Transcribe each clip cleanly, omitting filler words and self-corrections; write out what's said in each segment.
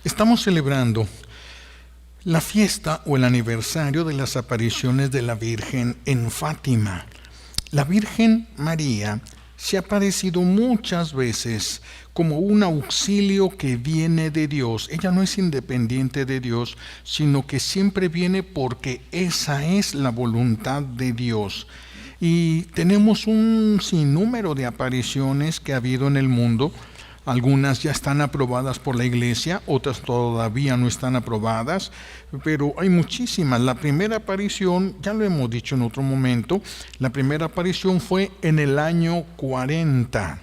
Estamos celebrando la fiesta o el aniversario de las apariciones de la Virgen en Fátima. La Virgen María se ha aparecido muchas veces como un auxilio que viene de Dios. Ella no es independiente de Dios, sino que siempre viene porque esa es la voluntad de Dios. Y tenemos un sinnúmero de apariciones que ha habido en el mundo. Algunas ya están aprobadas por la Iglesia, otras todavía no están aprobadas, pero hay muchísimas. La primera aparición, ya lo hemos dicho en otro momento, la primera aparición fue en el año 40,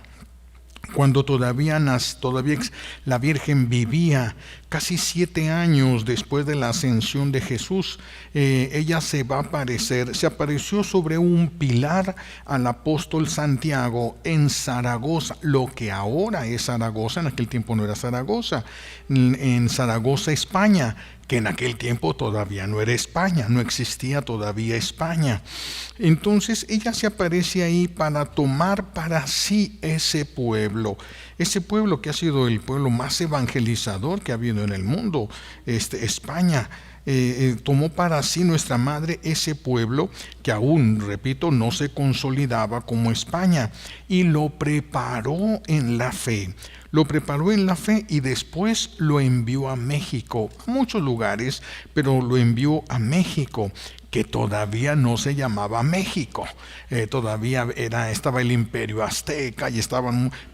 cuando todavía la Virgen vivía. Casi 7 años después de la ascensión de Jesús, ella se apareció sobre un pilar al apóstol Santiago en Zaragoza, lo que ahora es Zaragoza, en aquel tiempo no era Zaragoza, en Zaragoza, España, que en aquel tiempo todavía no era España, no existía todavía España. Entonces ella se aparece ahí para tomar para sí ese pueblo que ha sido el pueblo más evangelizador que ha habido en el mundo, España. Tomó para sí nuestra madre ese pueblo que aún, repito, no se consolidaba como España, y lo preparó en la fe. Lo preparó en la fe y después lo envió a México, a muchos lugares, pero lo envió a México, que todavía no se llamaba México. Todavía estaba el Imperio Azteca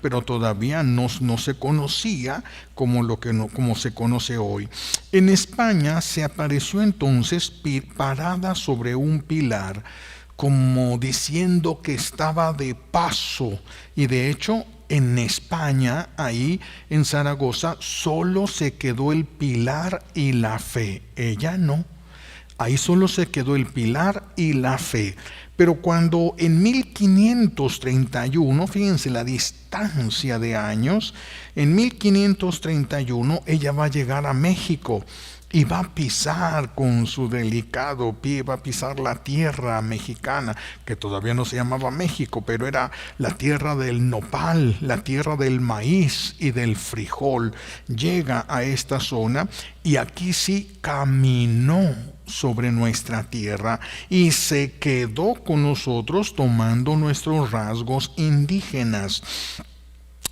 pero todavía no se conocía como se conoce hoy. En España se apareció entonces parada sobre un pilar, como diciendo que estaba de paso, y de hecho en España, ahí en Zaragoza, solo se quedó el pilar y la fe. Ella no. Ahí solo se quedó el pilar y la fe. Pero cuando en 1531, fíjense la distancia de años, en 1531 ella va a llegar a México y va a pisar con su delicado pie, va a pisar la tierra mexicana, que todavía no se llamaba México, pero era la tierra del nopal, la tierra del maíz y del frijol. Llega a esta zona y aquí sí caminó sobre nuestra tierra y se quedó con nosotros tomando nuestros rasgos indígenas.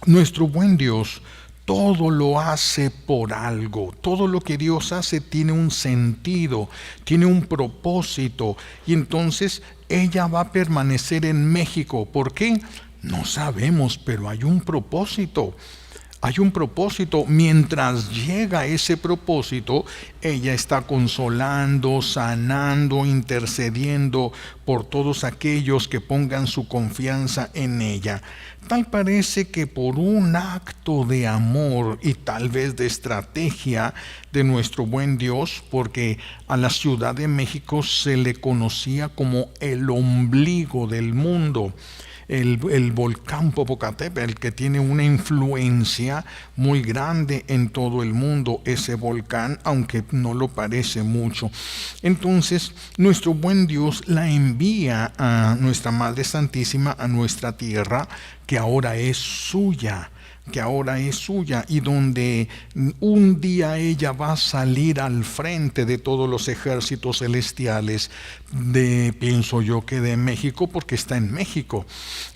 Nuestro buen Dios todo lo hace por algo. Todo lo que Dios hace tiene un sentido, tiene un propósito. Y entonces ella va a permanecer en México. ¿Por qué? No sabemos, pero hay un propósito. Hay un propósito. Mientras llega ese propósito, ella está consolando, sanando, intercediendo por todos aquellos que pongan su confianza en ella. Tal parece que por un acto de amor y tal vez de estrategia de nuestro buen Dios, porque a la Ciudad de México se le conocía como el ombligo del mundo. El volcán Popocatépetl, que tiene una influencia muy grande en todo el mundo, ese volcán, aunque no lo parece mucho. Entonces, nuestro buen Dios la envía a nuestra Madre Santísima, a nuestra tierra, que ahora es suya, y donde un día ella va a salir al frente de todos los ejércitos celestiales, pienso yo que de México, porque está en México.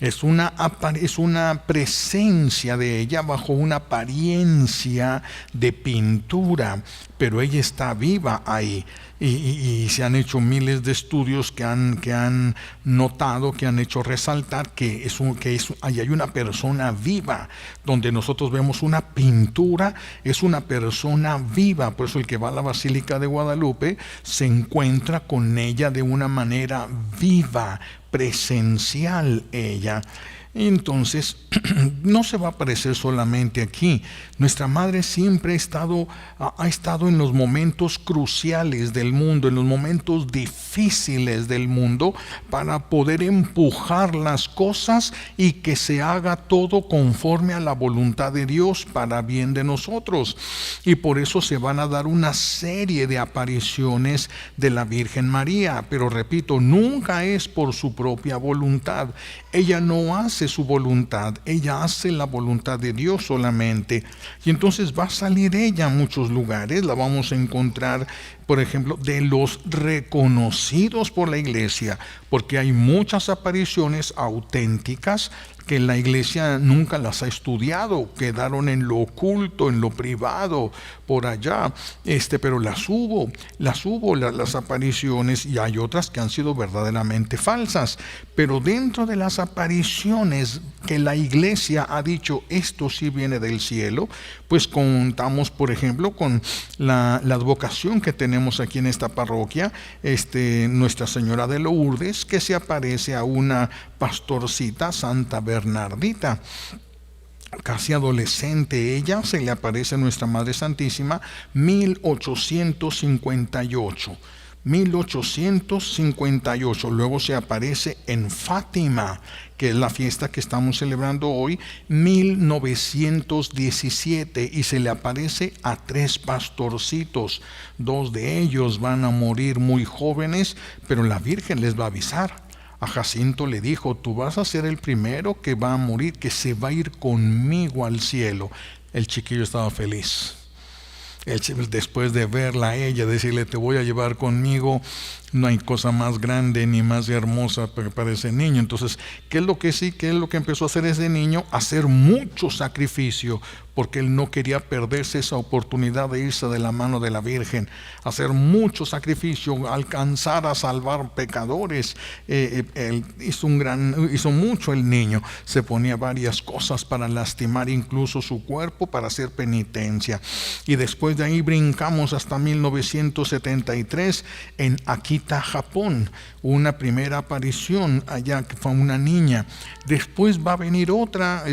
Es una presencia de ella bajo una apariencia de pintura, pero ella está viva ahí. Y se han hecho miles de estudios que han notado, que han hecho resaltar que ahí hay una persona viva. Donde nosotros vemos una pintura, es una persona viva. Por eso el que va a la Basílica de Guadalupe se encuentra con ella de una manera viva, presencial ella. Entonces, no se va a aparecer solamente aquí. Nuestra Madre siempre ha estado en los momentos cruciales del mundo, en los momentos difíciles del mundo, para poder empujar las cosas y que se haga todo conforme a la voluntad de Dios para bien de nosotros. Y por eso se van a dar una serie de apariciones de la Virgen María. Pero repito, nunca es por su propia voluntad. Ella no hace hace su voluntad, ella hace la voluntad de Dios solamente. Y entonces va a salir ella a muchos lugares, la vamos a encontrar, por ejemplo, de los reconocidos por la iglesia, porque hay muchas apariciones auténticas que la iglesia nunca las ha estudiado, quedaron en lo oculto, en lo privado, por allá, pero las hubo las apariciones, y hay otras que han sido verdaderamente falsas. Pero dentro de las apariciones que la iglesia ha dicho, esto sí viene del cielo, pues contamos, por ejemplo, con la advocación que tenemos aquí en esta parroquia, Nuestra Señora de Lourdes, que se aparece a una pastorcita, Santa Bernardita. Casi adolescente ella, se le aparece a Nuestra Madre Santísima, 1858. 1858, luego se aparece en Fátima, que es la fiesta que estamos celebrando hoy, 1917, y se le aparece a 3 pastorcitos. 2 de ellos van a morir muy jóvenes, pero la Virgen les va a avisar. A Jacinto le dijo: tú vas a ser el primero que va a morir, que se va a ir conmigo al cielo. El chiquillo estaba feliz. Después de verla a ella, decirle: te voy a llevar conmigo, no hay cosa más grande ni más hermosa para ese niño. Entonces, ¿qué es lo que empezó a hacer ese niño? Hacer mucho sacrificio, porque él no quería perderse esa oportunidad de irse de la mano de la Virgen. Hacer mucho sacrificio, alcanzar a salvar pecadores. Él hizo mucho el niño. Se ponía varias cosas para lastimar incluso su cuerpo, para hacer penitencia. Y después de ahí brincamos hasta 1973 en Akita, Japón, una primera aparición allá, que fue una niña. Después va a venir otra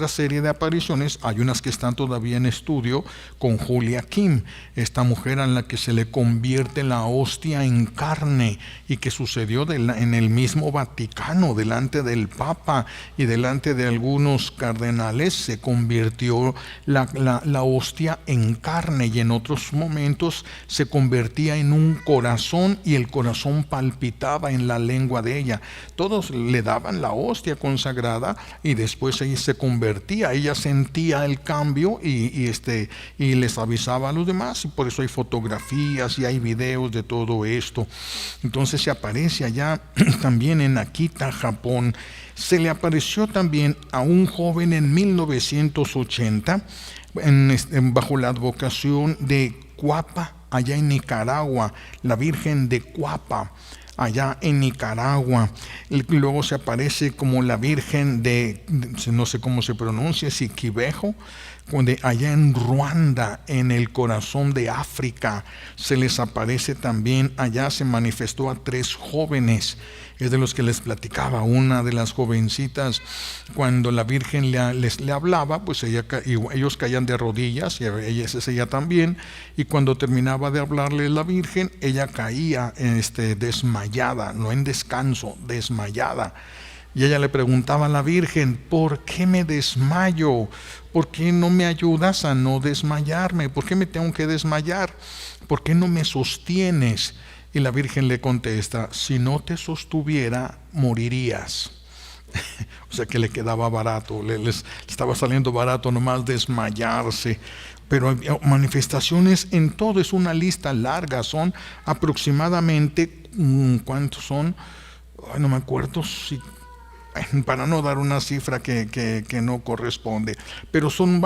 serie de apariciones. Hay unas que están todavía en estudio, con Julia Kim, esta mujer a la que se le convierte la hostia en carne, y que sucedió en el mismo Vaticano, delante del Papa y delante de algunos cardenales. Se convirtió la hostia en carne, y en otros momentos se convertía en un corazón, y el corazón palpitaba en la lengua de ella. Todos le daban la hostia consagrada, y después ella se convertía, ella sentía el cambio y les avisaba a los demás, y por eso hay fotografías y hay videos de todo esto. Entonces se aparece allá también en Akita, Japón. Se le apareció también a un joven en 1980 bajo la advocación de Cuapa, allá en Nicaragua, la Virgen de Cuapa, allá en Nicaragua. Luego se aparece como la Virgen no sé cómo se pronuncia, Siquibejo, allá en Ruanda, en el corazón de África. Se les aparece también, allá se manifestó a 3 jóvenes. Es de los que les platicaba. Una de las jovencitas, cuando la Virgen le hablaba, pues ellos caían de rodillas, y ella también, y cuando terminaba de hablarle la Virgen, ella caía desmayada, no en descanso, desmayada. Y ella le preguntaba a la Virgen: ¿por qué me desmayo? ¿Por qué no me ayudas a no desmayarme? ¿Por qué me tengo que desmayar? ¿Por qué no me sostienes? Y la Virgen le contesta: si no te sostuviera, morirías. O sea que le quedaba barato, les estaba saliendo barato nomás desmayarse. Pero hay manifestaciones en todo, es una lista larga, son aproximadamente, ¿cuántos son? Ay, no me acuerdo, para no dar una cifra que no corresponde, pero son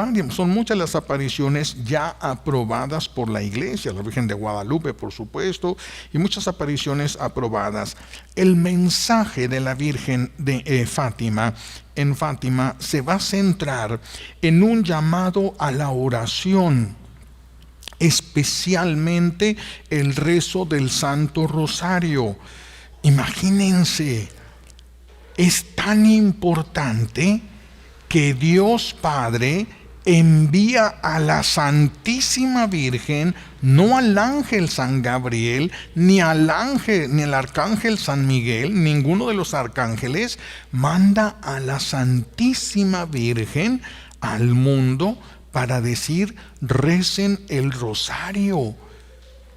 muchas las apariciones ya aprobadas por la iglesia, la Virgen de Guadalupe, por supuesto, y muchas apariciones aprobadas. El mensaje de la Virgen de Fátima, en Fátima, se va a centrar en un llamado a la oración, especialmente el rezo del Santo Rosario. Imagínense, es tan importante que Dios Padre envía a la Santísima Virgen, no al ángel San Gabriel, ni al arcángel San Miguel, ninguno de los arcángeles, manda a la Santísima Virgen al mundo para decir: recen el rosario.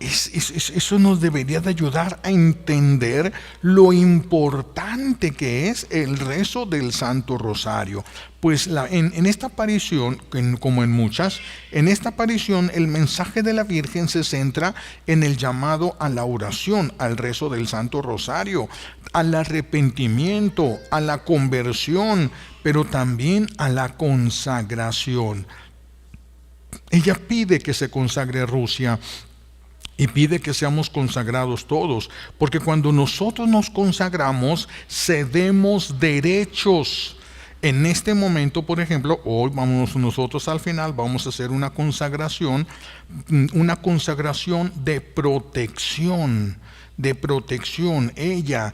Eso nos debería de ayudar a entender lo importante que es el rezo del Santo Rosario. Pues en esta aparición, como en muchas, en esta aparición el mensaje de la Virgen se centra en el llamado a la oración, al rezo del Santo Rosario, al arrepentimiento, a la conversión, pero también a la consagración. Ella pide que se consagre Rusia y pide que seamos consagrados todos, porque cuando nosotros nos consagramos, cedemos derechos. En este momento, por ejemplo, hoy vamos nosotros al final, vamos a hacer una consagración de protección. Ella,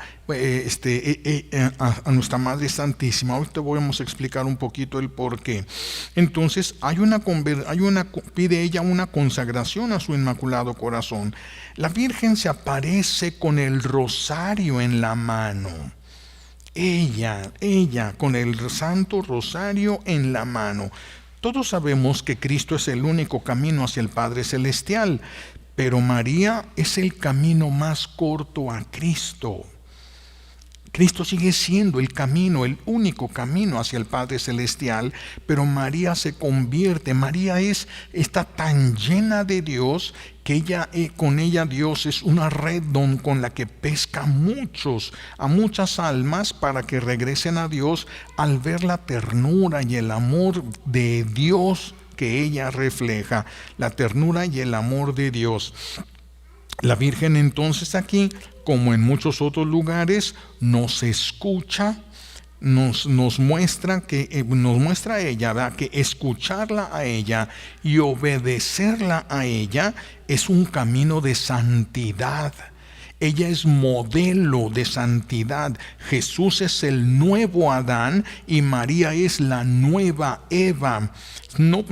a nuestra Madre Santísima. Ahorita vamos a explicar un poquito el por qué. Entonces, pide ella una consagración a su Inmaculado Corazón. La Virgen se aparece con el rosario en la mano. Ella con el Santo Rosario en la mano. Todos sabemos que Cristo es el único camino hacia el Padre Celestial, pero María es el camino más corto a Cristo. Cristo sigue siendo el camino, el único camino hacia el Padre Celestial, pero María se convierte. María está tan llena de Dios que con ella Dios es una red con la que pesca a muchas almas para que regresen a Dios al ver la ternura y el amor de Dios que ella refleja, la ternura y el amor de Dios. La Virgen entonces aquí, como en muchos otros lugares, nos escucha, nos muestra a ella, ¿verdad?, que escucharla a ella y obedecerla a ella es un camino de santidad. Ella es modelo de santidad. Jesús es el nuevo Adán y María es la nueva Eva. No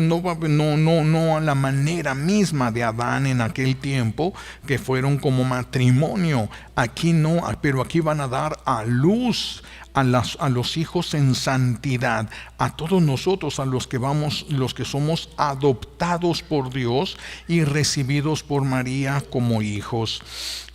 a la manera misma de Adán en aquel tiempo, que fueron como matrimonio. Aquí no, pero aquí van a dar a luz a los hijos en santidad, a todos nosotros, a los que somos adoptados por Dios y recibidos por María como hijos.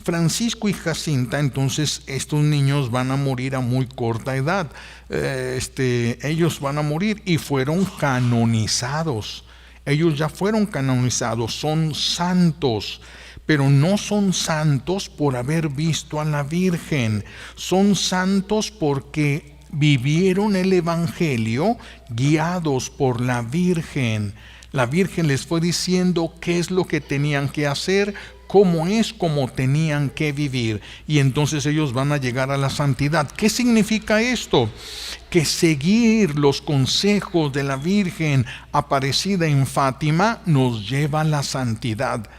Francisco y Jacinta, entonces estos niños van a morir a muy corta edad. Ellos van a morir y fueron canonizados. Ellos ya fueron canonizados, son santos. Pero no son santos por haber visto a la Virgen, son santos porque vivieron el Evangelio guiados por la Virgen. La Virgen les fue diciendo qué es lo que tenían que hacer, cómo tenían que vivir, y entonces ellos van a llegar a la santidad. ¿Qué significa esto? Que seguir los consejos de la Virgen aparecida en Fátima nos lleva a la santidad.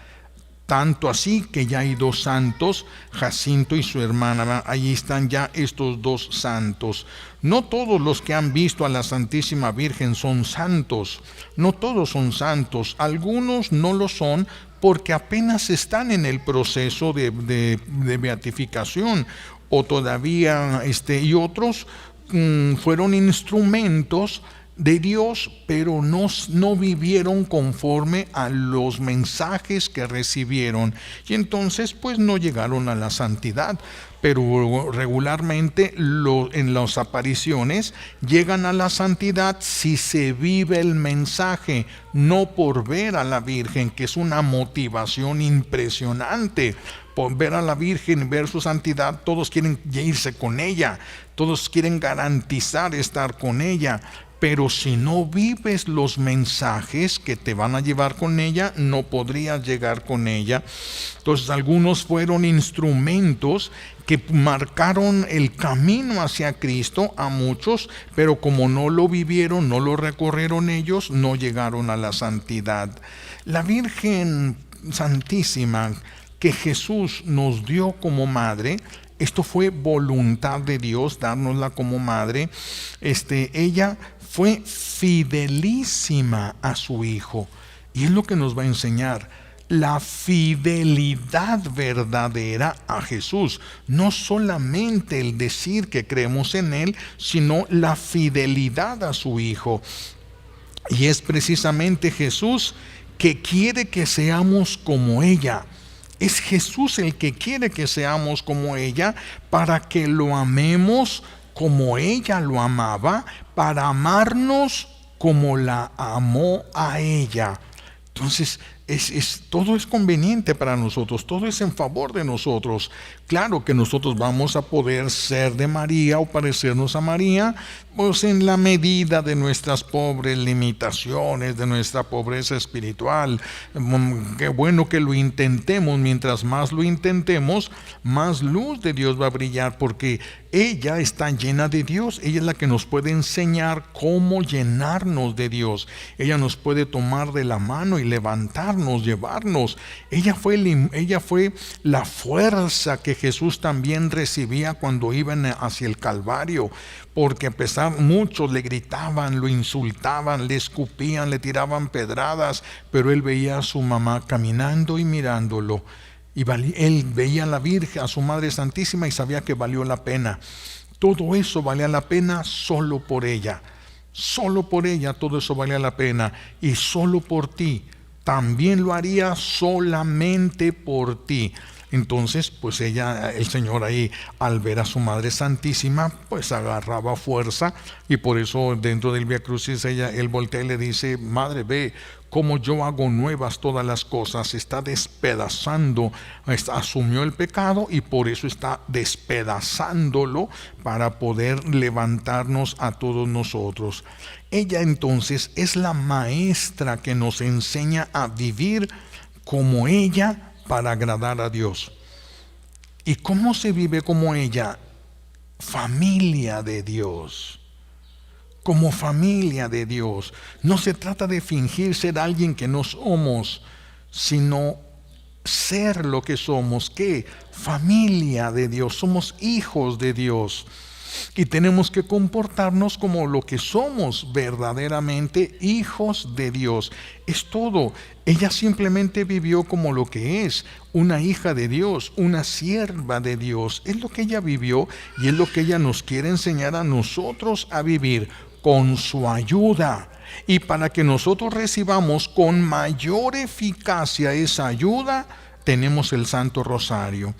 Tanto así que ya hay dos santos, Jacinto y su hermana. Allí están ya estos dos santos. No todos los que han visto a la Santísima Virgen son santos. No todos son santos. Algunos no lo son porque apenas están en el proceso de beatificación. O todavía, y otros fueron instrumentos de Dios, pero no vivieron conforme a los mensajes que recibieron, y entonces pues no llegaron a la santidad. Pero regularmente en las apariciones llegan a la santidad si se vive el mensaje, no por ver a la Virgen, que es una motivación impresionante. Por ver a la Virgen, ver su santidad, todos quieren irse con ella, todos quieren garantizar estar con ella. Pero si no vives los mensajes que te van a llevar con ella, no podrías llegar con ella. Entonces algunos fueron instrumentos que marcaron el camino hacia Cristo a muchos, pero como no lo vivieron, no lo recorrieron ellos, no llegaron a la santidad. La Virgen Santísima que Jesús nos dio como madre, esto fue voluntad de Dios, dárnosla como madre. Ella fue fidelísima a su Hijo, y es lo que nos va a enseñar la fidelidad verdadera a Jesús. No solamente el decir que creemos en Él, sino la fidelidad a su Hijo. Y es precisamente Jesús que quiere que seamos como ella. Es Jesús el que quiere que seamos como ella, para que lo amemos como ella lo amaba, para amarnos como la amó a ella. Entonces, todo es conveniente para nosotros, todo es en favor de nosotros. Claro que nosotros vamos a poder ser de María o parecernos a María, pues en la medida de nuestras pobres limitaciones, de nuestra pobreza espiritual. Qué bueno que lo intentemos. Mientras más lo intentemos, más luz de Dios va a brillar, porque ella está llena de Dios. Ella es la que nos puede enseñar cómo llenarnos de Dios. Ella nos puede tomar de la mano y levantarnos, llevarnos. Ella fue la fuerza que Jesús también recibía cuando iban hacia el Calvario, porque a pesar, muchos le gritaban, lo insultaban, le escupían, le tiraban pedradas, pero él veía a su mamá caminando y mirándolo. Y él veía a la Virgen, a su Madre Santísima, y sabía que valió la pena. Todo eso valía la pena solo por ella. Solo por ella todo eso valía la pena. Y solo por ti. También lo haría solamente por ti. Entonces, pues el Señor ahí, al ver a su Madre Santísima, pues agarraba fuerza, y por eso dentro del Vía Crucis él voltea y le dice: Madre, ve cómo yo hago nuevas todas las cosas. Está despedazando, asumió el pecado y por eso está despedazándolo para poder levantarnos a todos nosotros. Ella entonces es la maestra que nos enseña a vivir como ella, para agradar a Dios. ¿Y cómo se vive como ella? Familia de Dios. Como familia de Dios. No se trata de fingir ser alguien que no somos, sino ser lo que somos. ¿Qué? Familia de Dios. Somos hijos de Dios. Y tenemos que comportarnos como lo que somos verdaderamente, hijos de Dios. Es todo. Ella simplemente vivió como lo que es, una hija de Dios, una sierva de Dios. Es lo que ella vivió y es lo que ella nos quiere enseñar a nosotros a vivir, con su ayuda. Y para que nosotros recibamos con mayor eficacia esa ayuda, tenemos el Santo Rosario.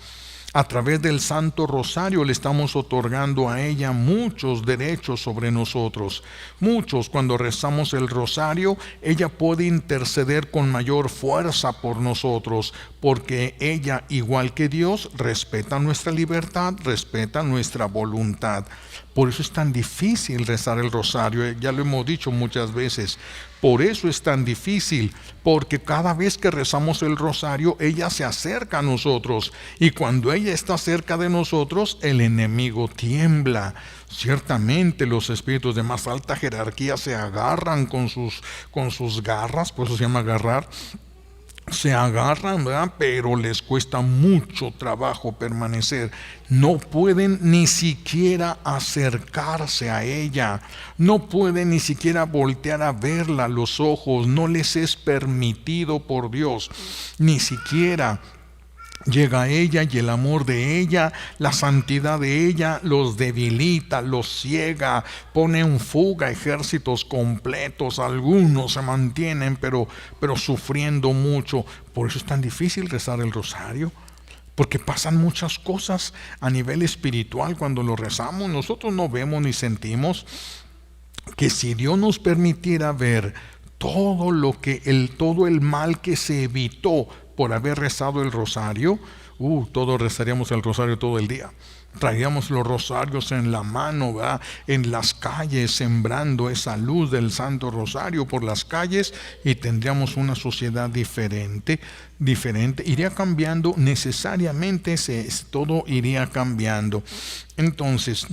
A través del Santo Rosario le estamos otorgando a ella muchos derechos sobre nosotros. Muchos. Cuando rezamos el Rosario, ella puede interceder con mayor fuerza por nosotros, porque ella, igual que Dios, respeta nuestra libertad, respeta nuestra voluntad. Por eso es tan difícil rezar el Rosario, ya lo hemos dicho muchas veces. Por eso es tan difícil, porque cada vez que rezamos el Rosario, ella se acerca a nosotros, y cuando ella está cerca de nosotros, el enemigo tiembla. Ciertamente los espíritus de más alta jerarquía se agarran con sus garras, por eso se llama agarrar. Se agarran, ¿verdad? Pero les cuesta mucho trabajo permanecer. No pueden ni siquiera acercarse a ella. No pueden ni siquiera voltear a verla a los ojos. No les es permitido por Dios. Ni siquiera llega a ella, y el amor de ella, la santidad de ella los debilita, los ciega, pone en fuga ejércitos completos. Algunos se mantienen, pero sufriendo mucho. Por eso es tan difícil rezar el Rosario, porque pasan muchas cosas a nivel espiritual cuando lo rezamos. Nosotros no vemos ni sentimos. Que si Dios nos permitiera ver todo el mal que se evitó por haber rezado el Rosario, todos rezaríamos el Rosario todo el día. Traíamos los rosarios en la mano, ¿verdad? En las calles, sembrando esa luz del Santo Rosario por las calles, y tendríamos una sociedad diferente. Iría cambiando necesariamente, todo iría cambiando. Entonces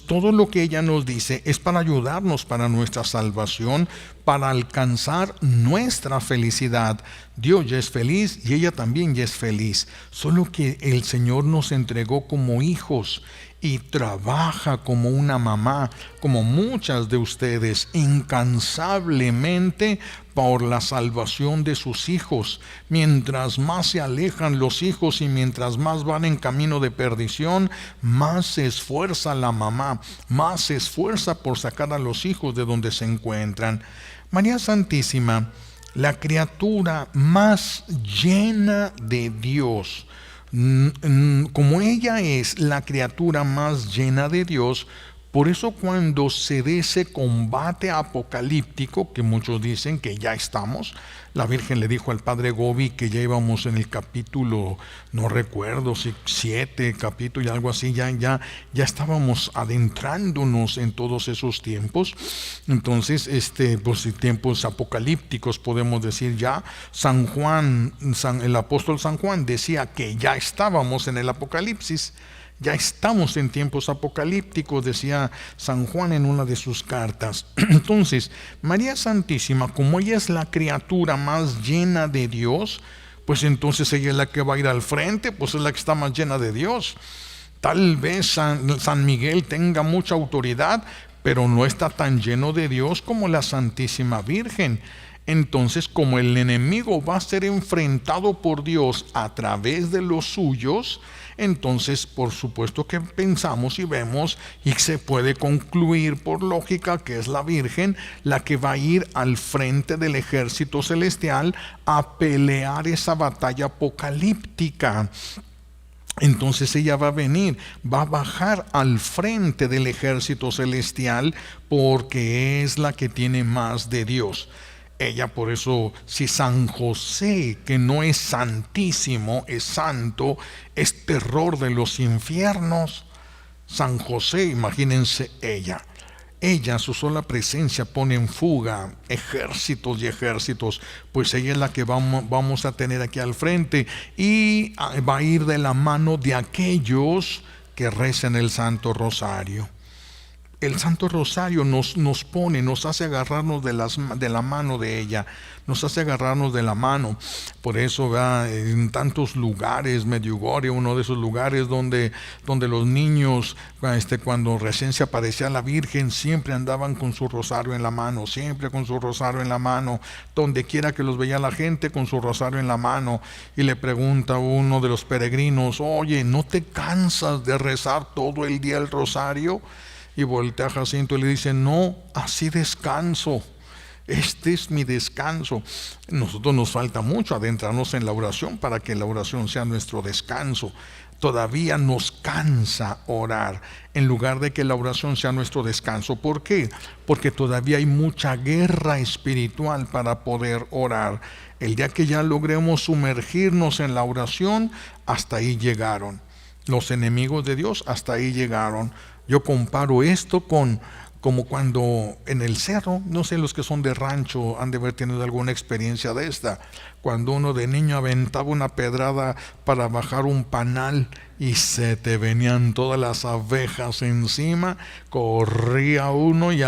todo lo que ella nos dice es para ayudarnos para nuestra salvación, para alcanzar nuestra felicidad. Dios ya es feliz y ella también ya es feliz, solo que el Señor nos entregó como hijos y trabaja como una mamá, como muchas de ustedes, incansablemente por la salvación de sus hijos. Mientras más se alejan los hijos y mientras más van en camino de perdición, más se esfuerza la mamá, más se esfuerza por sacar a los hijos de donde se encuentran. María Santísima la criatura más llena de Dios. Como ella es la criatura más llena de Dios, por eso cuando se dé ese combate apocalíptico, que muchos dicen que ya estamos, la Virgen le dijo al padre Gobi que ya íbamos en el capítulo, no recuerdo si 7 capítulo y algo así, ya estábamos adentrándonos en todos esos tiempos. Entonces, pues tiempos apocalípticos podemos decir ya. San Juan, el apóstol San Juan decía que ya estábamos en el Apocalipsis. Ya estamos en tiempos apocalípticos, decía San Juan en una de sus cartas. Entonces, María Santísima, como ella es la criatura más llena de Dios, pues entonces ella es la que va a ir al frente, pues es la que está más llena de Dios. Tal vez San Miguel tenga mucha autoridad, pero no está tan lleno de Dios como la Santísima Virgen. Entonces, como el enemigo va a ser enfrentado por Dios a través de los suyos, entonces por supuesto que pensamos y vemos y se puede concluir por lógica que es la Virgen la que va a ir al frente del ejército celestial a pelear esa batalla apocalíptica. Entonces ella va a venir, va a bajar al frente del ejército celestial porque es la que tiene más de Dios. Ella, por eso, si San José, que no es santísimo, es santo, es terror de los infiernos, San José, imagínense ella. Ella, su sola presencia pone en fuga ejércitos y ejércitos, pues ella es la que vamos a tener aquí al frente y va a ir de la mano de aquellos que rezan el Santo Rosario. El Santo Rosario nos hace agarrarnos de la mano de ella, nos hace agarrarnos de la mano. Por eso en tantos lugares, Medjugorje, uno de esos lugares donde los niños, cuando recién se aparecía la Virgen, siempre andaban con su rosario en la mano, siempre con su rosario en la mano, donde quiera que los veía la gente con su rosario en la mano. Y le pregunta a uno de los peregrinos: oye, ¿no te cansas de rezar todo el día el rosario? Y voltea a Jacinto y le dice: no, así descanso. Este es mi descanso. Nosotros nos falta mucho adentrarnos en la oración para que la oración sea nuestro descanso. Todavía nos cansa orar en lugar de que la oración sea nuestro descanso. ¿Por qué? Porque todavía hay mucha guerra espiritual para poder orar. El día que ya logremos sumergirnos en la oración, hasta ahí llegaron. Los enemigos de Dios hasta ahí llegaron. Yo comparo esto como cuando en el cerro, no sé, los que son de rancho han de haber tenido alguna experiencia de esta, cuando uno de niño aventaba una pedrada para bajar un panal y se te venían todas las abejas encima, corría uno y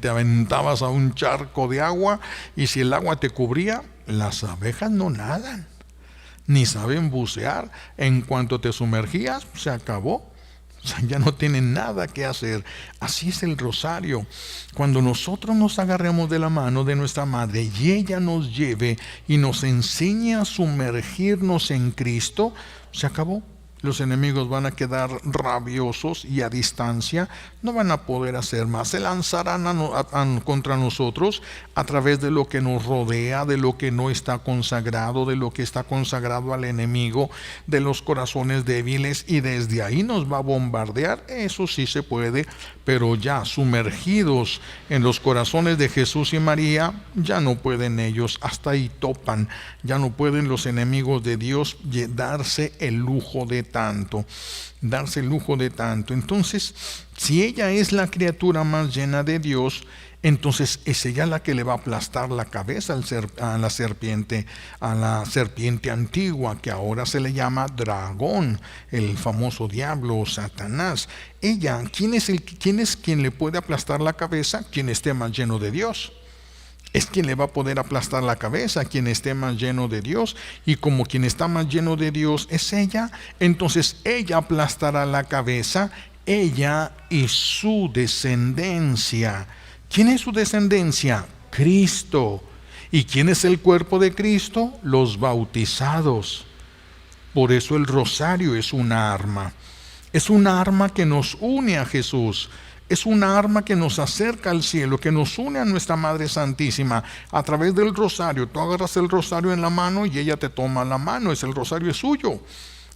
te aventabas a un charco de agua, y si el agua te cubría, las abejas no nadan, ni saben bucear. En cuanto te sumergías, se acabó. O sea, ya no tienen nada que hacer. Así es el rosario. Cuando nosotros nos agarremos de la mano de nuestra madre y ella nos lleve y nos enseñe a sumergirnos en Cristo, se acabó. Los enemigos van a quedar rabiosos y a distancia, no van a poder hacer más. Se lanzarán contra nosotros a través de lo que nos rodea, de lo que no está consagrado, de lo que está consagrado al enemigo, de los corazones débiles, y desde ahí nos va a bombardear. Eso sí se puede, pero ya sumergidos en los corazones de Jesús y María, ya no pueden ellos, hasta ahí topan. Ya no pueden los enemigos de Dios darse el lujo de tanto. Entonces, si ella es la criatura más llena de Dios, entonces es ella la que le va a aplastar la cabeza a la serpiente antigua, que ahora se le llama dragón, el famoso diablo, Satanás. Ella, ¿quién es quien le puede aplastar la cabeza? Quien esté más lleno de Dios. Es quien le va a poder aplastar la cabeza, quien esté más lleno de Dios. Y como quien está más lleno de Dios es ella, entonces ella aplastará la cabeza, ella y su descendencia. ¿Quién es su descendencia? Cristo. ¿Y quién es el cuerpo de Cristo? Los bautizados. Por eso el rosario es una arma. Es una arma que nos une a Jesús. Es una arma que nos acerca al cielo, que nos une a nuestra Madre Santísima a través del rosario. Tú agarras el rosario en la mano y ella te toma la mano. El rosario es suyo.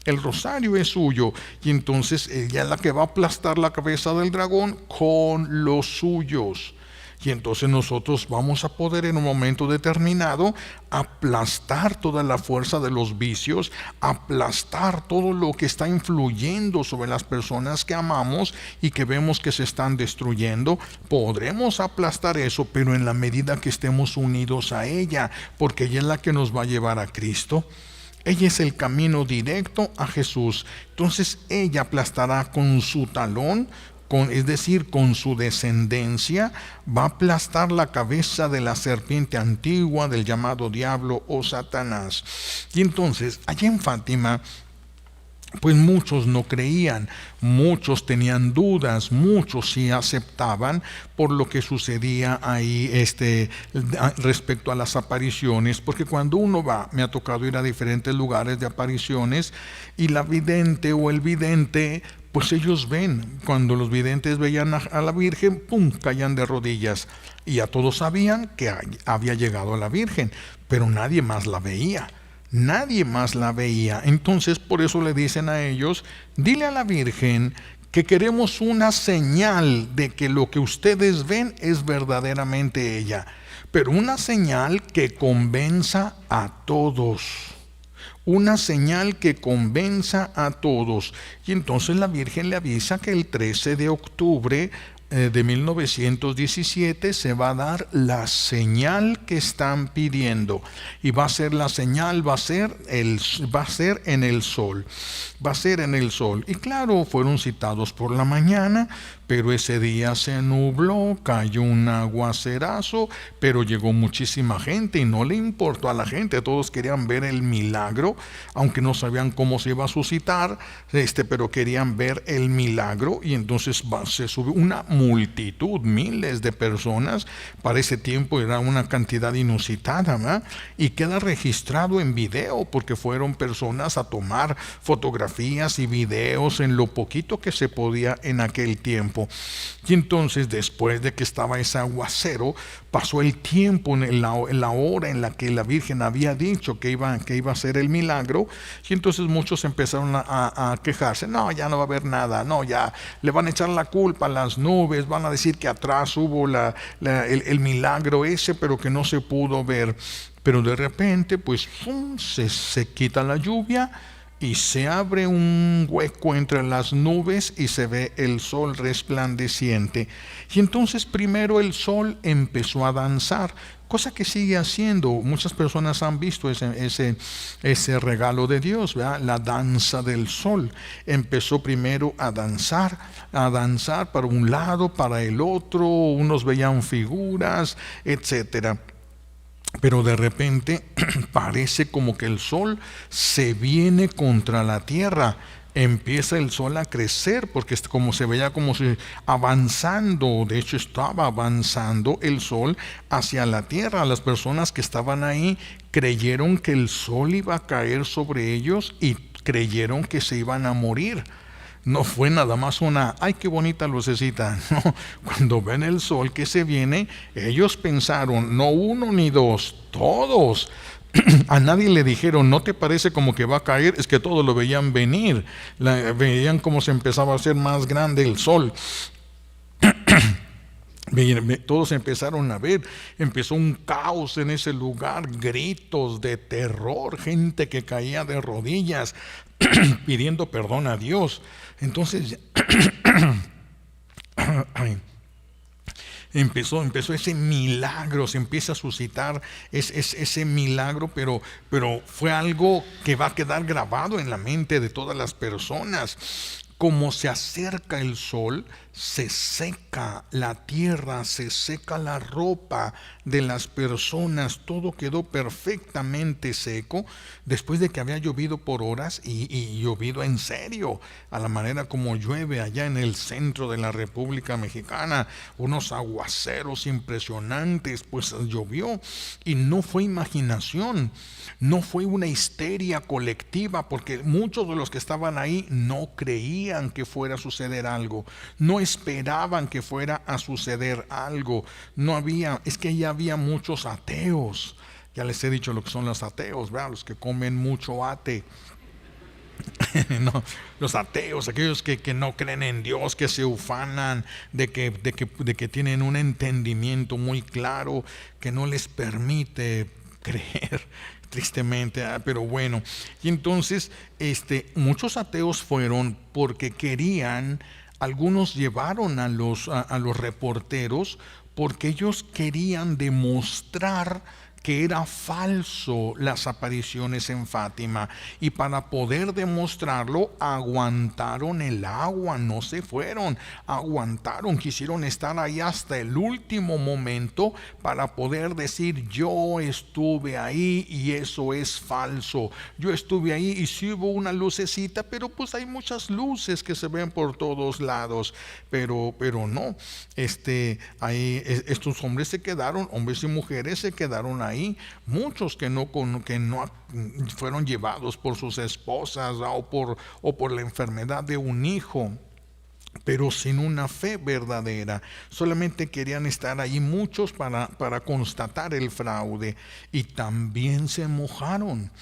El rosario es suyo. Y entonces ella es la que va a aplastar la cabeza del dragón con los suyos. Y entonces nosotros vamos a poder en un momento determinado aplastar toda la fuerza de los vicios, aplastar todo lo que está influyendo sobre las personas que amamos y que vemos que se están destruyendo. Podremos aplastar eso, pero en la medida que estemos unidos a ella, porque ella es la que nos va a llevar a Cristo. Ella es el camino directo a Jesús. Entonces ella aplastará con su talón, es decir, con su descendencia, va a aplastar la cabeza de la serpiente antigua, del llamado diablo o Satanás. Y entonces, allá en Fátima, pues muchos no creían, muchos tenían dudas, muchos sí aceptaban por lo que sucedía ahí respecto a las apariciones, porque cuando uno va, me ha tocado ir a diferentes lugares de apariciones y la vidente o el vidente, pues ellos ven, cuando los videntes veían a la Virgen, ¡pum!, caían de rodillas y ya todos sabían que había llegado a la Virgen, pero nadie más la veía. Nadie más la veía. Entonces por eso le dicen a ellos: dile a la Virgen que queremos una señal de que lo que ustedes ven es verdaderamente ella, pero una señal que convenza a todos. Una señal que convenza a todos. Y entonces la Virgen le avisa que el 13 de octubre de 1917 se va a dar la señal que están pidiendo, y va a ser la señal, va a ser en el sol, va a ser en el sol. Y claro, fueron citados por la mañana, pero ese día se nubló, cayó un aguacerazo, pero llegó muchísima gente y no le importó a la gente. Todos querían ver el milagro, aunque no sabían cómo se iba a suscitar, pero querían ver el milagro. Y entonces se subió una multitud, miles de personas. Para ese tiempo era una cantidad inusitada, ¿verdad? Y queda registrado en video, porque fueron personas a tomar fotografías y videos en lo poquito que se podía en aquel tiempo. Y entonces, después de que estaba ese aguacero, pasó el tiempo en la hora en la que la Virgen había dicho que iba a ser el milagro, y entonces muchos empezaron a quejarse: no, ya no va a haber nada, no, ya le van a echar la culpa a las nubes, van a decir que atrás hubo el milagro ese, pero que no se pudo ver. Pero de repente, pues se quita la lluvia y se abre un hueco entre las nubes y se ve el sol resplandeciente. Y entonces primero el sol empezó a danzar, cosa que sigue haciendo. Muchas personas han visto ese regalo de Dios, ¿verdad? La danza del sol. Empezó primero a danzar para un lado, para el otro, unos veían figuras, etcétera. Pero de repente parece como que el sol se viene contra la tierra. Empieza el sol a crecer, porque como se veía como si avanzando, de hecho estaba avanzando el sol hacia la tierra. Las personas que estaban ahí creyeron que el sol iba a caer sobre ellos y creyeron que se iban a morir. No fue nada más ¡ay, qué bonita lucecita! No, cuando ven el sol que se viene, ellos pensaron, no uno ni dos, todos. A nadie le dijeron: ¿no te parece como que va a caer? Es que todos lo veían venir, veían cómo se empezaba a hacer más grande el sol. Todos empezaron a ver, empezó un caos en ese lugar, gritos de terror, gente que caía de rodillas pidiendo perdón a Dios. Entonces empezó ese milagro, se empieza a suscitar ese milagro, pero fue algo que va a quedar grabado en la mente de todas las personas. Como se acerca el sol, se seca la tierra, se seca la ropa de las personas, todo quedó perfectamente seco después de que había llovido por horas y llovido en serio, a la manera como llueve allá en el centro de la República Mexicana, unos aguaceros impresionantes. Pues llovió y no fue imaginación, no fue una histeria colectiva, porque muchos de los que estaban ahí no creían que fuera a suceder algo, no no esperaban que fuera a suceder algo. Es que ya había muchos ateos. Ya les he dicho lo que son los ateos, ¿verdad? Los que comen mucho ate. No, los ateos, aquellos que no creen en Dios, que se ufanan de que tienen un entendimiento muy claro que no les permite creer, tristemente, pero bueno. Y entonces muchos ateos fueron porque querían, algunos llevaron a los reporteros porque ellos querían demostrar que era falso las apariciones en Fátima, y para poder demostrarlo aguantaron el agua, no se fueron, aguantaron, quisieron estar ahí hasta el último momento para poder decir: yo estuve ahí y eso es falso, yo estuve ahí y sí hubo una lucecita, pero pues hay muchas luces que se ven por todos lados, pero no, estos hombres se quedaron, hombres y mujeres se quedaron ahí, muchos que no fueron llevados por sus esposas o por la enfermedad de un hijo, pero sin una fe verdadera. Solamente querían estar ahí muchos para constatar el fraude, y también se mojaron.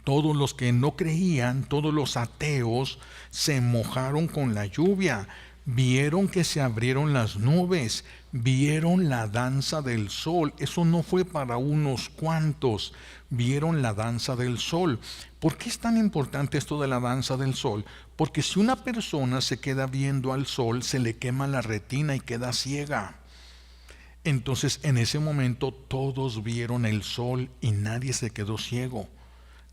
Todos los que no creían, todos los ateos, se mojaron con la lluvia. Vieron que se abrieron las nubes, vieron la danza del sol. Eso no fue para unos cuantos, vieron la danza del sol. ¿Por qué es tan importante esto de la danza del sol? Porque si una persona se queda viendo al sol, se le quema la retina y queda ciega. Entonces, en ese momento todos vieron el sol y nadie se quedó ciego.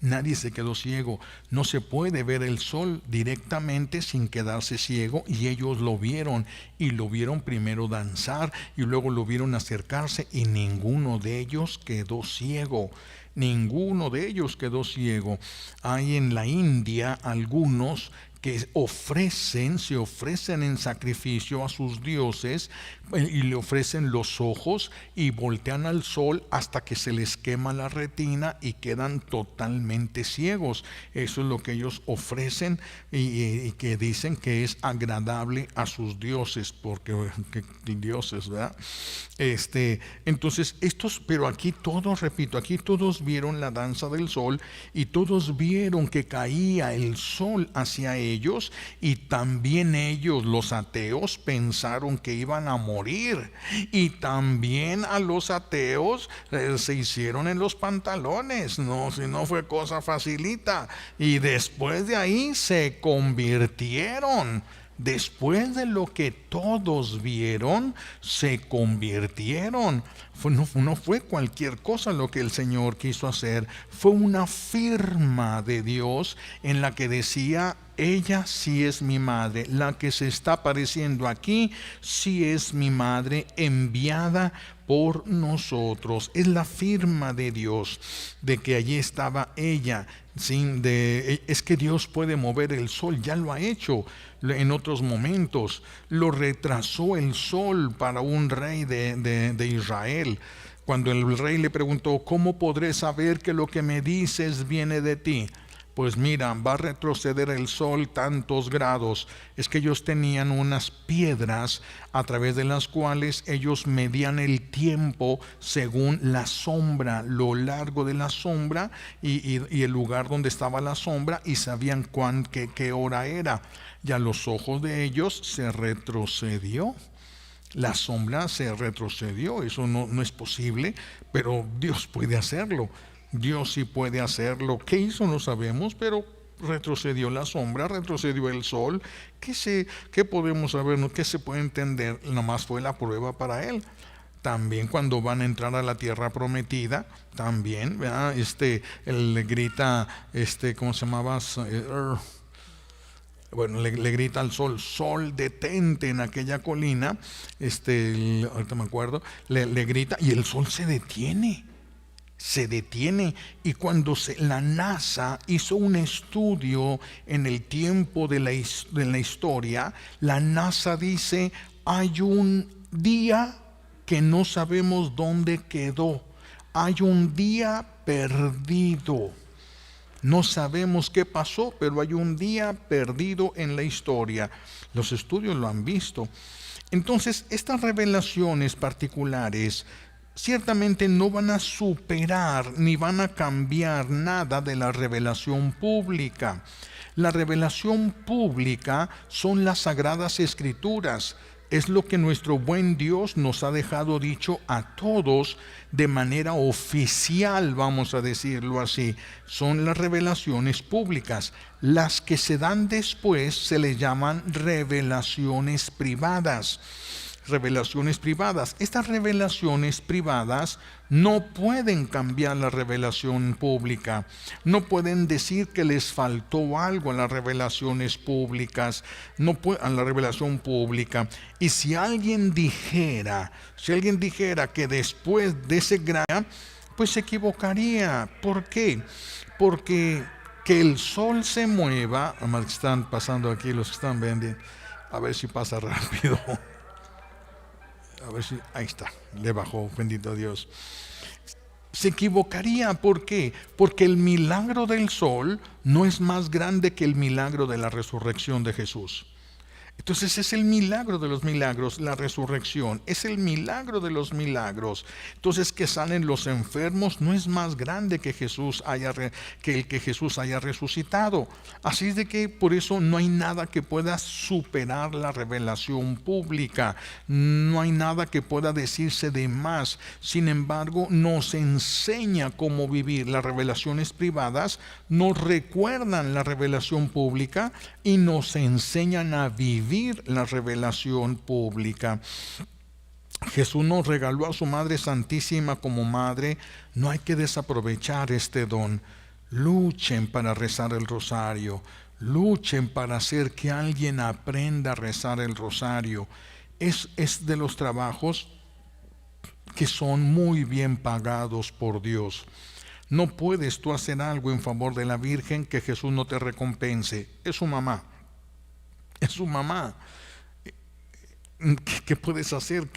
Nadie se quedó ciego. No se puede ver el sol directamente sin quedarse ciego, y ellos lo vieron, y lo vieron primero danzar y luego lo vieron acercarse, y ninguno de ellos quedó ciego. Ninguno de ellos quedó ciego. Hay en la India algunos que se ofrecen en sacrificio a sus dioses, y le ofrecen los ojos y voltean al sol hasta que se les quema la retina y quedan totalmente ciegos. Eso es lo que ellos ofrecen, y que dicen que es agradable a sus dioses, porque dioses, ¿verdad? Entonces pero aquí todos, repito, aquí todos vieron la danza del sol, y todos vieron que caía el sol hacia ellos, y también ellos, los ateos, pensaron que iban a morir, y también a los ateos se hicieron en los pantalones. No, si no fue cosa facilita, y después de ahí se convirtieron. Después de lo que todos vieron, se convirtieron. No fue cualquier cosa lo que el Señor quiso hacer, fue una firma de Dios en la que decía: ella sí es mi madre, la que se está apareciendo aquí sí es mi madre, enviada por nosotros. Es la firma de Dios de que allí estaba ella. Es que Dios puede mover el sol, ya lo ha hecho en otros momentos. Lo retrasó el sol para un rey de Israel. Cuando el rey le preguntó: ¿cómo podré saber que lo que me dices viene de ti? Pues mira, va a retroceder el sol tantos grados. Es que ellos tenían unas piedras a través de las cuales ellos medían el tiempo según la sombra, lo largo de la sombra y el lugar donde estaba la sombra, y sabían qué hora era. Y a los ojos de ellos se retrocedió. La sombra se retrocedió. Eso no es posible, pero Dios puede hacerlo. Dios sí puede hacerlo. ¿Qué hizo? No sabemos, pero retrocedió la sombra, retrocedió el sol. ¿Qué podemos saber? ¿Qué se puede entender? Nomás fue la prueba para él. También cuando van a entrar a la tierra prometida, también, ¿verdad? Él le grita, ¿cómo se llamaba? Bueno, le grita al sol: sol, detente en aquella colina. Ahorita me acuerdo, le grita, y el sol se detiene. Y cuando la NASA hizo un estudio en el tiempo de la historia, la NASA dice: hay un día que no sabemos dónde quedó, hay un día perdido. No sabemos qué pasó, pero hay un día perdido en la historia. Los estudios lo han visto. Entonces, estas revelaciones particulares ciertamente no van a superar ni van a cambiar nada de la revelación pública. La revelación pública son las sagradas escrituras. Es lo que nuestro buen Dios nos ha dejado dicho a todos de manera oficial, vamos a decirlo así. Son las revelaciones públicas. Las que se dan después se les llaman revelaciones privadas. Revelaciones privadas. Estas revelaciones privadas no pueden cambiar la revelación pública. No pueden decir que les faltó algo a las revelaciones públicas, a la revelación pública. Y si alguien dijera que después de ese gran, pues se equivocaría. ¿Por qué? Porque que el sol se mueva, además están pasando aquí los que están vendiendo, a ver si pasa rápido. A ver si, ahí está, le bajó, bendito Dios. Se equivocaría, ¿por qué? Porque el milagro del sol no es más grande que el milagro de la resurrección de Jesús. Entonces es el milagro de los milagros, la resurrección, es el milagro de los milagros. Entonces que salen los enfermos no es más grande que el que Jesús haya resucitado. Así es de que por eso no hay nada que pueda superar la revelación pública, no hay nada que pueda decirse de más. Sin embargo, nos enseña cómo vivir. Las revelaciones privadas nos recuerdan la revelación pública y nos enseñan a vivir la revelación pública. Jesús nos regaló a su Madre Santísima como madre. No hay que desaprovechar este don. Luchen para rezar el rosario. Luchen para hacer que alguien aprenda a rezar el rosario. Es de los trabajos que son muy bien pagados por Dios. No puedes tú hacer algo en favor de la Virgen que Jesús no te recompense. Es su mamá. Es su mamá. ¿Qué puedes hacer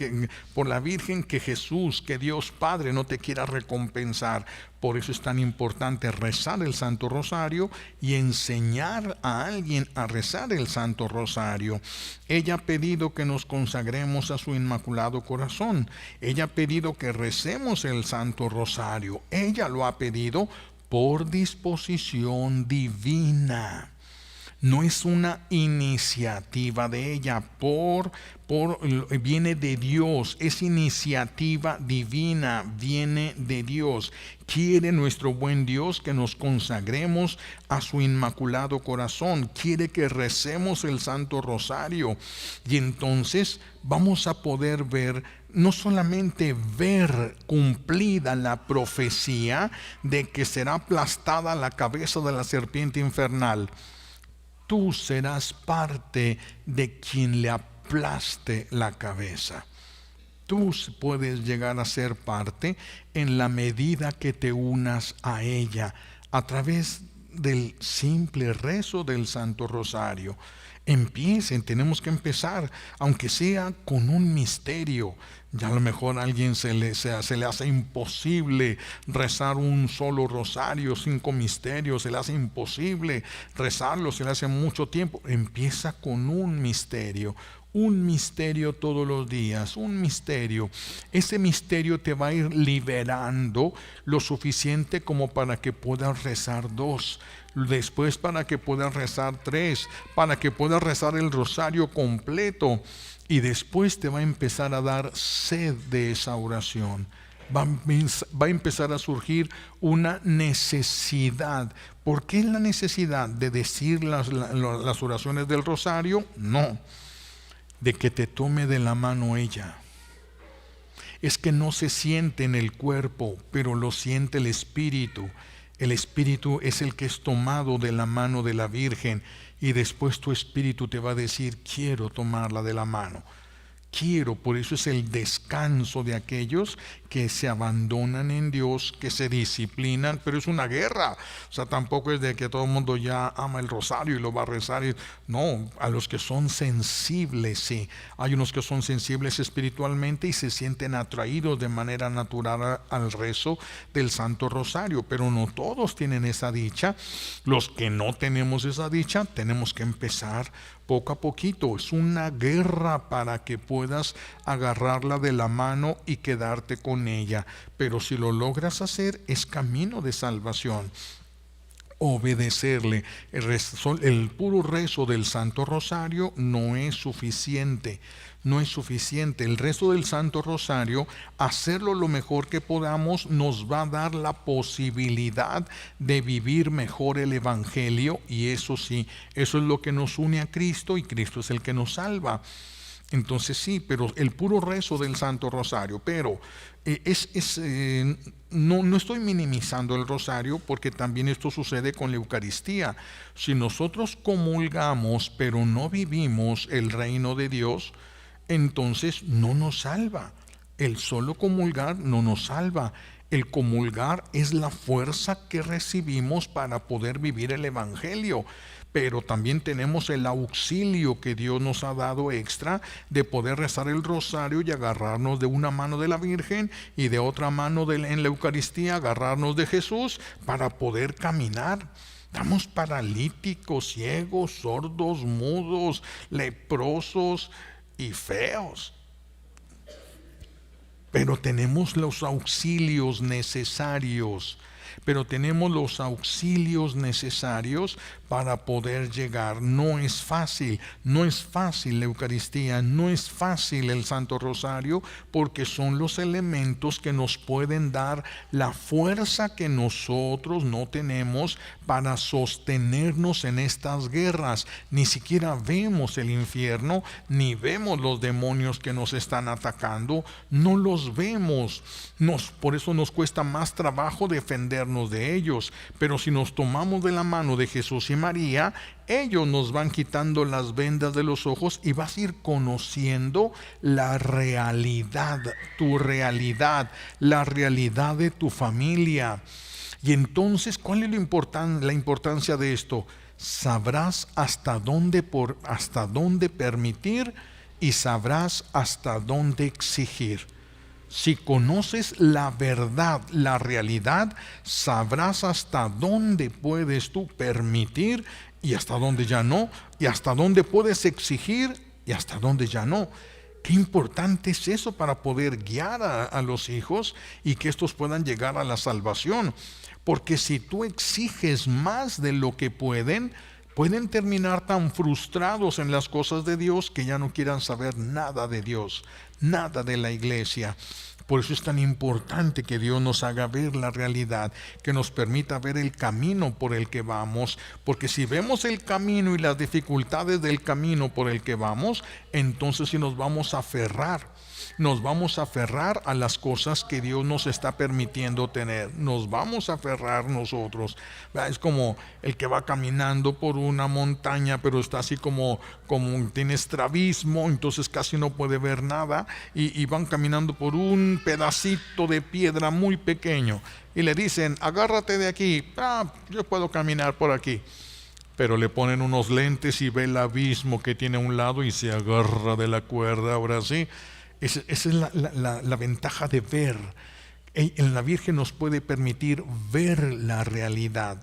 por la Virgen que Jesús, que Dios Padre no te quiera recompensar? Por eso es tan importante rezar el Santo Rosario y enseñar a alguien a rezar el Santo Rosario. Ella ha pedido que nos consagremos a su Inmaculado Corazón. Ella ha pedido que recemos el Santo Rosario. Ella lo ha pedido por disposición divina. No es una iniciativa de ella, viene de Dios, es iniciativa divina, viene de Dios. Quiere nuestro buen Dios que nos consagremos a su Inmaculado Corazón, quiere que recemos el Santo Rosario. Y entonces vamos a poder ver, no solamente ver cumplida la profecía de que será aplastada la cabeza de la serpiente infernal. Tú serás parte de quien le aplaste la cabeza. Tú puedes llegar a ser parte en la medida que te unas a ella a través del simple rezo del Santo Rosario. Tenemos que empezar, aunque sea con un misterio. Ya a lo mejor a alguien se le hace imposible rezar un solo rosario, 5 misterios, se le hace imposible rezarlo, se le hace mucho tiempo. Empieza con un misterio todos los días, un misterio. Ese misterio te va a ir liberando lo suficiente como para que puedas rezar 2, después para que puedas rezar 3, para que puedas rezar el rosario completo, y después te va a empezar a dar sed de esa oración. Va a empezar a surgir una necesidad. ¿Por qué la necesidad de decir las oraciones del rosario? No, de que te tome de la mano ella. Es que no se siente en el cuerpo, pero lo siente el Espíritu. El Espíritu es el que es tomado de la mano de la Virgen, y después tu Espíritu te va a decir: quiero tomarla de la mano, quiero. Por eso es el descanso de aquellos que se abandonan en Dios, que se disciplinan, pero es una guerra. O sea, tampoco es de que todo el mundo ya ama el rosario y lo va a rezar. No, a los que son sensibles, sí. Hay unos que son sensibles espiritualmente y se sienten atraídos de manera natural al rezo del Santo Rosario, pero no todos tienen esa dicha. Los que no tenemos esa dicha, tenemos que empezar poco a poquito. Es una guerra para que puedas agarrarla de la mano y quedarte con ella, pero si lo logras hacer, es camino de salvación. Obedecerle. El puro rezo del Santo Rosario no es suficiente. No es suficiente. El rezo del Santo Rosario, hacerlo lo mejor que podamos, nos va a dar la posibilidad de vivir mejor el Evangelio, y eso sí, eso es lo que nos une a Cristo, y Cristo es el que nos salva. Entonces sí, pero el puro rezo del Santo Rosario, pero no estoy minimizando el rosario, porque también esto sucede con la Eucaristía. Si nosotros comulgamos pero no vivimos el reino de Dios, entonces no nos salva. El solo comulgar no nos salva. El comulgar es la fuerza que recibimos para poder vivir el Evangelio. Pero también tenemos el auxilio que Dios nos ha dado extra de poder rezar el rosario y agarrarnos de una mano de la Virgen y de otra mano en la Eucaristía agarrarnos de Jesús para poder caminar. Estamos paralíticos, ciegos, sordos, mudos, leprosos y feos. Pero tenemos los auxilios necesarios. Para poder llegar. No es fácil la Eucaristía, no es fácil el Santo Rosario, porque son los elementos que nos pueden dar la fuerza que nosotros no tenemos para sostenernos en estas guerras. Ni siquiera vemos el infierno, ni vemos los demonios que nos están atacando, no los vemos. Por eso nos cuesta más trabajo defendernos de ellos. Pero si nos tomamos de la mano de Jesús y María, ellos nos van quitando las vendas de los ojos y vas a ir conociendo la realidad, tu realidad, la realidad de tu familia. Y entonces, ¿cuál es la importancia de esto? Sabrás hasta dónde permitir, y sabrás hasta dónde exigir. Si conoces la verdad, la realidad, sabrás hasta dónde puedes tú permitir y hasta dónde ya no, y hasta dónde puedes exigir y hasta dónde ya no. Qué importante es eso para poder guiar a los hijos y que estos puedan llegar a la salvación. Porque si tú exiges más de lo que pueden terminar tan frustrados en las cosas de Dios que ya no quieran saber nada de Dios, nada de la iglesia. Por eso es tan importante que Dios nos haga ver la realidad, que nos permita ver el camino por el que vamos, porque si vemos el camino y las dificultades del camino por el que vamos, entonces sí nos vamos a aferrar a las cosas que Dios nos está permitiendo tener, nos vamos a aferrar nosotros. Es como el que va caminando por una montaña, pero está así como tiene estrabismo, entonces casi no puede ver nada, y van caminando por un pedacito de piedra muy pequeño, y le dicen, agárrate de aquí, yo puedo caminar por aquí. Pero le ponen unos lentes y ve el abismo que tiene a un lado y se agarra de la cuerda. Ahora sí, esa es la ventaja de ver. En la Virgen nos puede permitir ver la realidad.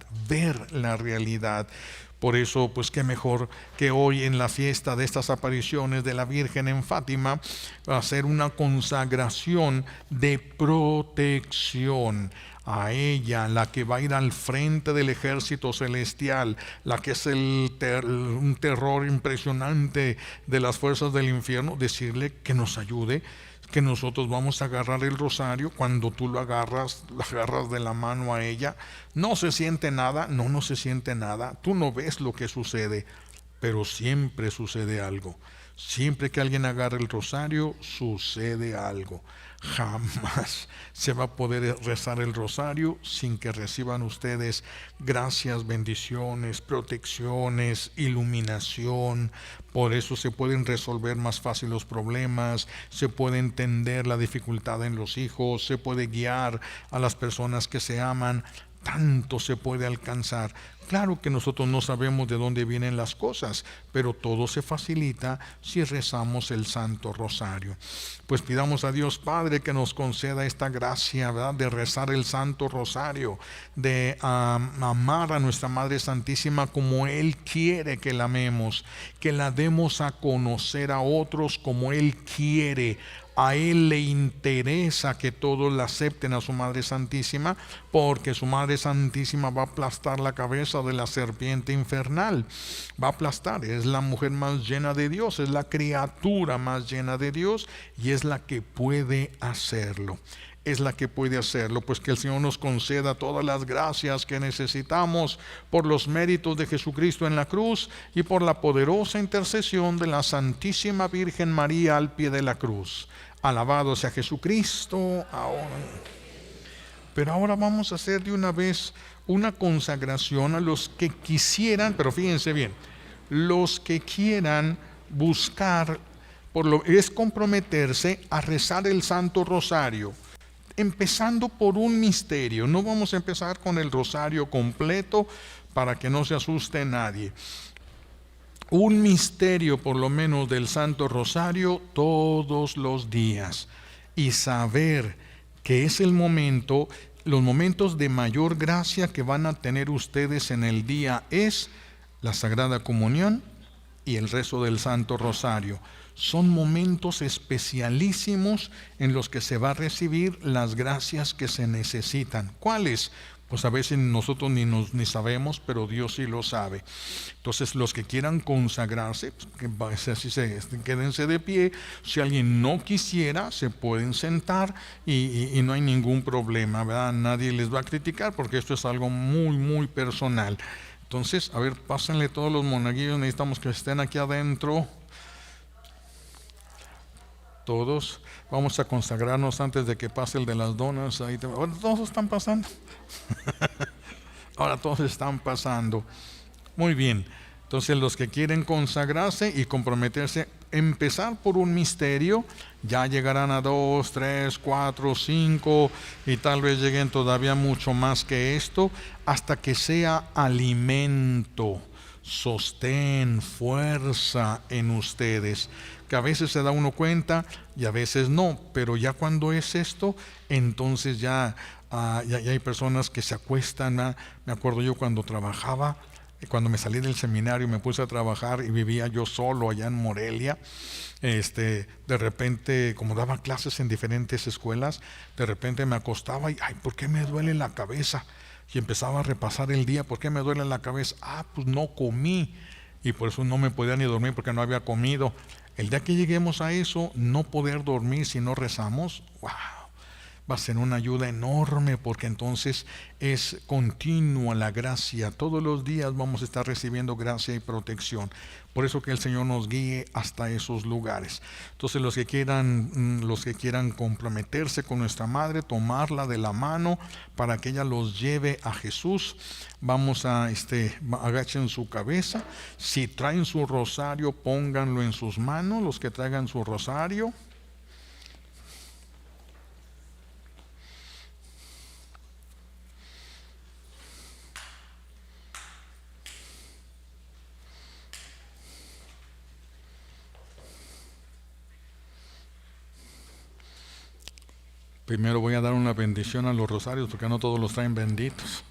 Por eso, pues qué mejor que hoy, en la fiesta de estas apariciones de la Virgen en Fátima, hacer una consagración de protección a ella, la que va a ir al frente del ejército celestial, la que es un terror impresionante de las fuerzas del infierno. Decirle que nos ayude, que nosotros vamos a agarrar el rosario. Cuando tú lo agarras de la mano a ella, no se siente nada, no se siente nada, tú no ves lo que sucede, pero siempre sucede algo. Siempre que alguien agarre el rosario, sucede algo. Jamás se va a poder rezar el rosario sin que reciban ustedes gracias, bendiciones, protecciones, iluminación. Por eso se pueden resolver más fácil los problemas, se puede entender la dificultad en los hijos, se puede guiar a las personas que se aman. Tanto se puede alcanzar. Claro que nosotros no sabemos de dónde vienen las cosas, pero todo se facilita si rezamos el Santo Rosario. Pues pidamos a Dios Padre que nos conceda esta gracia, ¿verdad?, de rezar el Santo Rosario, de amar a nuestra Madre Santísima como Él quiere que la amemos, que la demos a conocer a otros como Él quiere. A Él le interesa que todos la acepten a su Madre Santísima, porque su Madre Santísima va a aplastar la cabeza de la serpiente infernal. Va a aplastar, es la mujer más llena de Dios, es la criatura más llena de Dios y es la que puede hacerlo. Es la que puede hacerlo, pues que el Señor nos conceda todas las gracias que necesitamos por los méritos de Jesucristo en la cruz y por la poderosa intercesión de la Santísima Virgen María al pie de la cruz. Alabado sea Jesucristo ahora. Pero ahora vamos a hacer de una vez una consagración a los que quisieran, pero fíjense bien, los que quieran buscar, es comprometerse a rezar el Santo Rosario, empezando por un misterio. No vamos a empezar con el rosario completo para que no se asuste nadie. Un misterio por lo menos del Santo Rosario todos los días, y saber que es el momento, los momentos de mayor gracia que van a tener ustedes en el día es la Sagrada Comunión y el rezo del Santo Rosario. Son momentos especialísimos en los que se va a recibir las gracias que se necesitan. ¿Cuáles? Pues a veces nosotros ni sabemos, pero Dios sí lo sabe. Entonces los que quieran consagrarse, quédense de pie. Si alguien no quisiera, se pueden sentar y no hay ningún problema, ¿verdad? Nadie les va a criticar porque esto es algo muy, muy personal. Entonces, a ver, pásenle todos los monaguillos, necesitamos que estén aquí adentro. Todos vamos a consagrarnos antes de que pase el de las donas. Ahora todos están pasando. Ahora todos están pasando. Muy bien. Entonces los que quieren consagrarse y comprometerse, empezar por un misterio, ya llegarán a 2, 3, 4, 5 y tal vez lleguen todavía mucho más que esto, hasta que sea alimento, sostén, fuerza en ustedes, que a veces se da uno cuenta y a veces no, pero ya cuando es esto, entonces ya hay personas que se acuestan. Me acuerdo yo cuando trabajaba, cuando me salí del seminario me puse a trabajar y vivía yo solo allá en Morelia. De repente, como daba clases en diferentes escuelas, de repente me acostaba y, ay, ¿por qué me duele la cabeza? Y empezaba a repasar el día, ¿por qué me duele la cabeza? Pues no comí y por eso no me podía ni dormir porque no había comido. El día que lleguemos a eso, no poder dormir si no rezamos, wow, va a ser una ayuda enorme, porque entonces es continua la gracia. Todos los días vamos a estar recibiendo gracia y protección. Por eso que el Señor nos guíe hasta esos lugares. Entonces los que quieran comprometerse con nuestra Madre, tomarla de la mano para que ella los lleve a Jesús, vamos a agachen su cabeza. Si traen su rosario, pónganlo en sus manos, los que traigan su rosario. Primero voy a dar una bendición a los rosarios, porque no todos los traen benditos.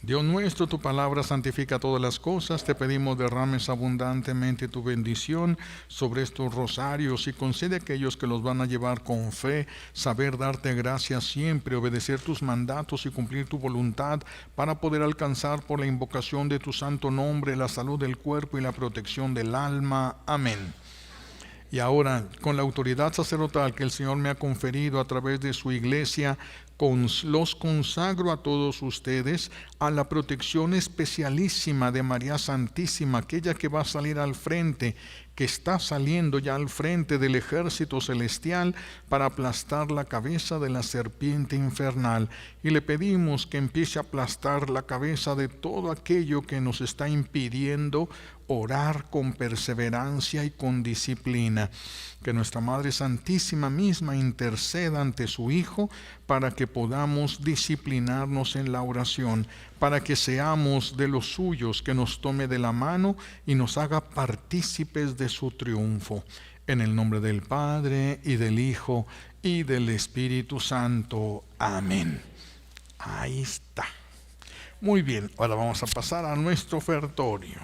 Dios nuestro, tu palabra santifica todas las cosas. Te pedimos derrames abundantemente tu bendición sobre estos rosarios y concede a aquellos que los van a llevar con fe, saber darte gracias siempre, obedecer tus mandatos y cumplir tu voluntad para poder alcanzar por la invocación de tu santo nombre la salud del cuerpo y la protección del alma. Amén. Y ahora, con la autoridad sacerdotal que el Señor me ha conferido a través de su iglesia, Los consagro a todos ustedes a la protección especialísima de María Santísima, aquella que va a salir al frente, que está saliendo ya al frente del ejército celestial para aplastar la cabeza de la serpiente infernal. Y le pedimos que empiece a aplastar la cabeza de todo aquello que nos está impidiendo orar con perseverancia y con disciplina. Que nuestra Madre Santísima misma interceda ante su Hijo para que podamos disciplinarnos en la oración, para que seamos de los suyos, que nos tome de la mano y nos haga partícipes de su triunfo. En el nombre del Padre, y del Hijo, y del Espíritu Santo. Amén. Ahí está. Muy bien, ahora vamos a pasar a nuestro ofertorio.